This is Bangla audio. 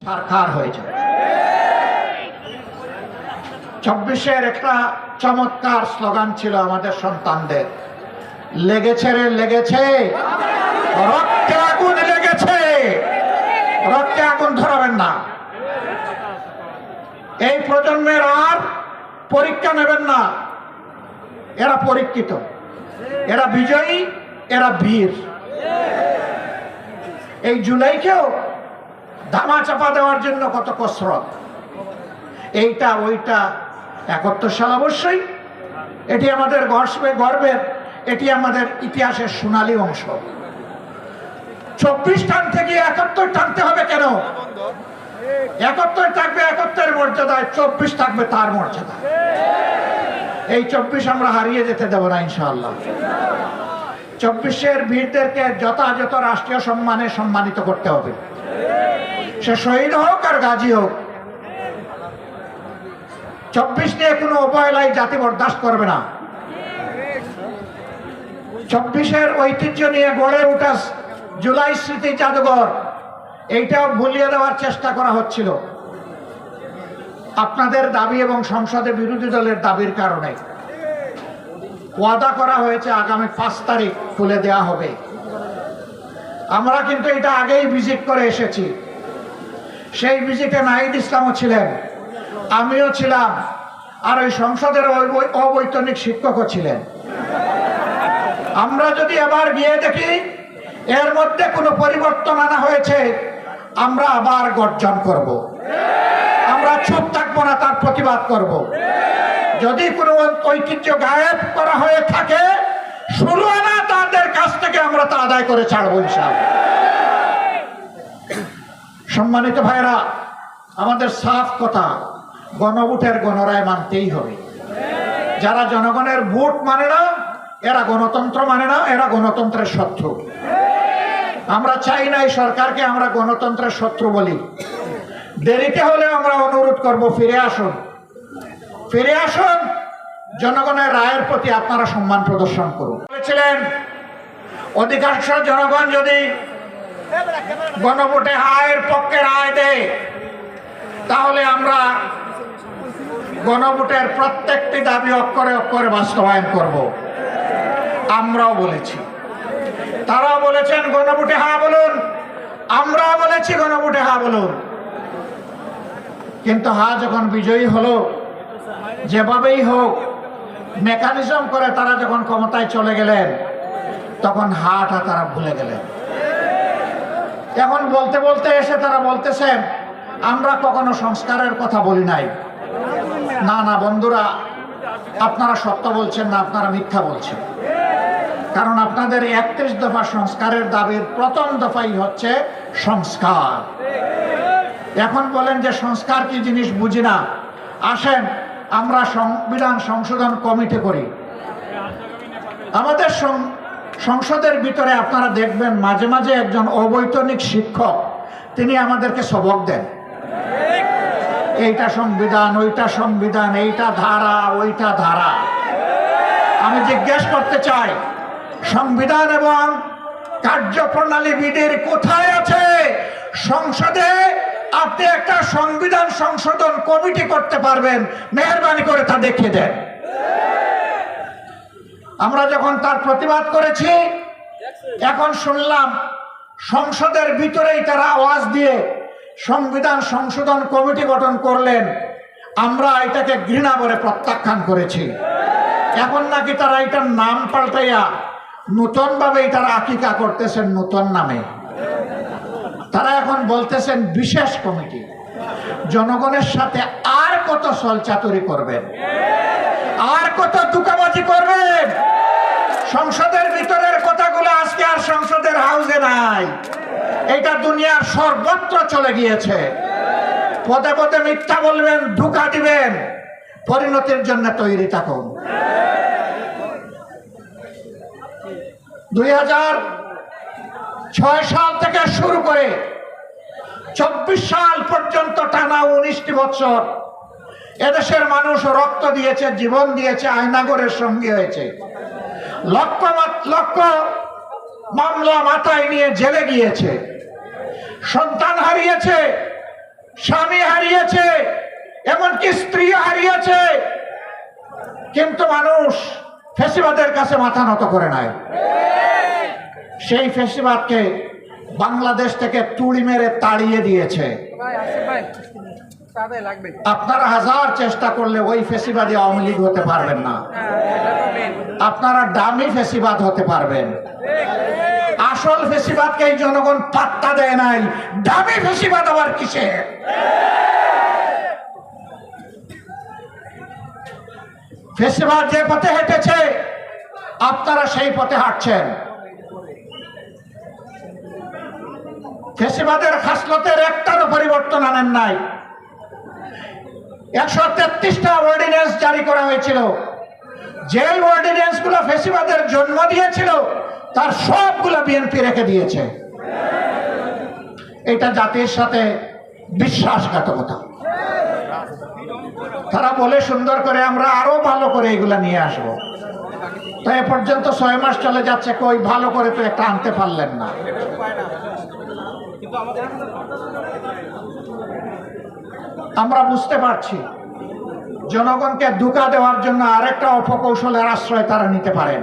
ছারখার হয়ে যাবে। 24-এর একটা চমৎকার স্লোগান ছিল আমাদের সন্তানদের, লেগেছে রে লেগেছে, রক্তে আগুন লেগেছে, রক্তে আগুন ধরাবেন না। এই প্রজন্মের আর পরীক্ষা নেবেন না, এরা পরীক্ষিত, এরা বিজয়ী, এরা বীর। এই জুলাইকেও ধামা চাপা দেওয়ার জন্য কত কসরত, এইটা ওইটা। 71 সাল অবশ্যই এটি আমাদের গর্বের, এটি আমাদের ইতিহাসের সোনালী অংশ। 24 টানতে গিয়ে 71 টানতে হবে কেন? 71 থাকবে 71-এর মর্যাদায়, 24 থাকবে তার মর্যাদা। এই 24 আমরা হারিয়ে যেতে দেব না ইনশাআল্লাহ। 24-এর বীরদেরকে যথাযথ রাষ্ট্রীয় সম্মানে সম্মানিত করতে হবে, সে শহীদ হোক আর গাজী হোক। 24 নিয়ে কোনো অবহেলায় জাতি বরদাস্ত করবে না। 24-এর ঐতিহ্য নিয়ে গড়ে ওঠা জুলাই স্মৃতি জাদুঘর, এইটাও ভুলিয়ে দেওয়ার চেষ্টা করা হচ্ছিল আপনাদের দাবি এবং সংসদে বিরোধী দলের দাবির কারণে। ওয়াদা করা হয়েছে আগামী 5 তারিখ খুলে দেয়া হবে। আমরা কিন্তু এটা আগেই ভিজিট করে এসেছি। সেই ভিজিটে নাহিদ ইসলামও ছিলেন, আমিও ছিলাম, আর ওই সংসদের অবৈতনিক শিক্ষকও ছিলেন। আমরা যদি আবার গিয়ে দেখি এর মধ্যে কোনো পরিবর্তন আনা হয়েছে, আমরা আবার গর্জন করব, আমরা চুপ থাকবো না, তার প্রতিবাদ করব। যদি কোনো ঐতিহ্য গায়েব করা হয়ে থাকে, 16 আনা তাদের কাছ থেকে আমরা তা আদায় করে ছাড়বো ইনশাআল্লাহ। সম্মানিত ভাইরা, আমাদের সাফ কথা, গণভোটের গণরায় মানতেই হবে। যারা জনগণের ভোট মানে না, এরা গণতন্ত্র মানে না, এরা গণতন্ত্রের শত্রু। আমরা চাই না এই সরকারকে আমরা গণতন্ত্রের শত্রু বলি। দেরিতে হলে আমরা অনুরোধ করব, ফিরে আসুন, ফিরে আসুন। জনগণের রায়ের প্রতি আপনারা সম্মান প্রদর্শন করুন। বলেছিলেন অধিকাংশ জনগণ যদি গণভোটে হায়ের পক্ষে রায় দেয়, তাহলে আমরা গণভোটের প্রত্যেকটি দাবি অক্ষরে অক্ষরে বাস্তবায়ন করব। আমরাও বলেছি, তারাও বলেছেন গণভোটে হ্যাঁ বলুন, আমরাও বলেছি গণভোটে হ্যাঁ বলুন। কিন্তু হ্যাঁ যখন বিজয়ী হলো, যেভাবেই হোক মেকানিজম করে তারা যখন ক্ষমতায় চলে গেলেন, তখন হাটা তারা ভুলে গেলেন। এখন বলতে বলতে এসে তারা বলতেছেন আমরা কখনো সংস্কারের কথা বলি নাই। না না বন্ধুরা, আপনারা সত্য বলছেন না, আপনারা মিথ্যা বলছেন। কারণ আপনাদের 31 দফা সংস্কারের দাবির প্রথম দফাই হচ্ছে সংস্কার। এখন বলেন যে সংস্কার কি জিনিস বুঝি না। আসেন আমরা সংবিধান সংশোধন কমিটি করি। আমাদের সংসদের ভিতরে আপনারা দেখবেন মাঝে মাঝে একজন অবৈতনিক শিক্ষক তিনি আমাদেরকে সবক দেন, এইটা সংবিধান, ওইটা সংবিধান, এইটা ধারা, ওইটা ধারা। আমি জিজ্ঞেস করতে চাই, সংবিধান এবং কার্যপ্রণালী বিধির কোথায় আছে? সংসদে আপনি একটা সংবিধান সংশোধন কমিটি করতে পারবেন, মেহেরবানি করে তা দেখিয়ে দেন। আমরা যখন তার প্রতিবাদ করেছি, এখন শুনলাম সংসদের ভিতরেই তারা আওয়াজ দিয়ে সংবিধান সংশোধন কমিটি গঠন করলেন। আমরা এটাকে ঘৃণা করে প্রত্যাখ্যান করেছি। এখন নাকি তারা এটার নাম পাল্টাইয়া নতুন ভাবে তারা আকিকা করতেছেন নতুন নামে। তারা এখন বলতেছেন বিশেষ কমিটি। জনগণের সাথে আর কত ছলচাতুরি করবেন, আর কত ধোঁকাবাজি করবেন? সংসদের ভিতরের কথাগুলো আজকে আর সংসদের হাউসে নাই, এটা দুনিয়ার সর্বত্র চলে গিয়েছে। পদে পদে মিথ্যা বলবেন, ধোঁকা দিবেন, পরিণতির জন্য তৈরি থাকুন। 2006 সাল থেকে শুরু করে 24 সাল পর্যন্ত টানা 19টি বছর এদেশের মানুষ রক্ত দিয়েছে, জীবন দিয়েছে, আয়নাগরের সঙ্গী হয়েছে। লক্ষ লক্ষ মামলা মাথায় নিয়ে জেলে গিয়েছে, সন্তান হারিয়েছে, স্বামী হারিয়েছে, এমনকি স্ত্রী হারিয়েছে, কিন্তু মানুষ ফ্যাসিবাদের কাছে মাথা নত করে নাই। সেই ফ্যাসিবাদকে বাংলাদেশ থেকে তুড়ি মেরে তাড়িয়ে দিয়েছে। আপনারা হাজার চেষ্টা করলে ওই ফ্যাসিবাদী আওয়ামী লীগ হতে পারবেন না। আপনারা ডামি ফ্যাসিবাদ হতে পারবেন। আসল ফ্যাসিবাদকে এই জনগণ পাত্তা দেয় নাই, ডামি ফ্যাসিবাদ আবার কিসে? ফ্যাসিবাদ যে পথে হেঁটেছে আপনারা সেই পথে হাঁটছেন। ফ্যাসিবাদের খাসলতের একটারও পরিবর্তন আনেন নাই। 133টা অর্ডিন্যান্স জারি করা হয়েছিল। যে অর্ডিন্যান্স গুলো ফ্যাসিবাদের জন্ম দিয়েছিল তার সবগুলো বিএনপি রেখে দিয়েছে। এটা জাতির সাথে বিশ্বাসঘাতকতা। তারা বলে সুন্দর করে আমরা আরো ভালো করে এগুলা নিয়ে আসবো। তো এ পর্যন্ত 6 মাস চলে যাচ্ছে, কই ভালো করে তো একটা আনতে পারলেন না। আমরা বুঝতে পারছি জনগণকে ধোঁকা দেওয়ার জন্য আরেকটা অপকৌশলের আশ্রয় তারা নিতে পারেন।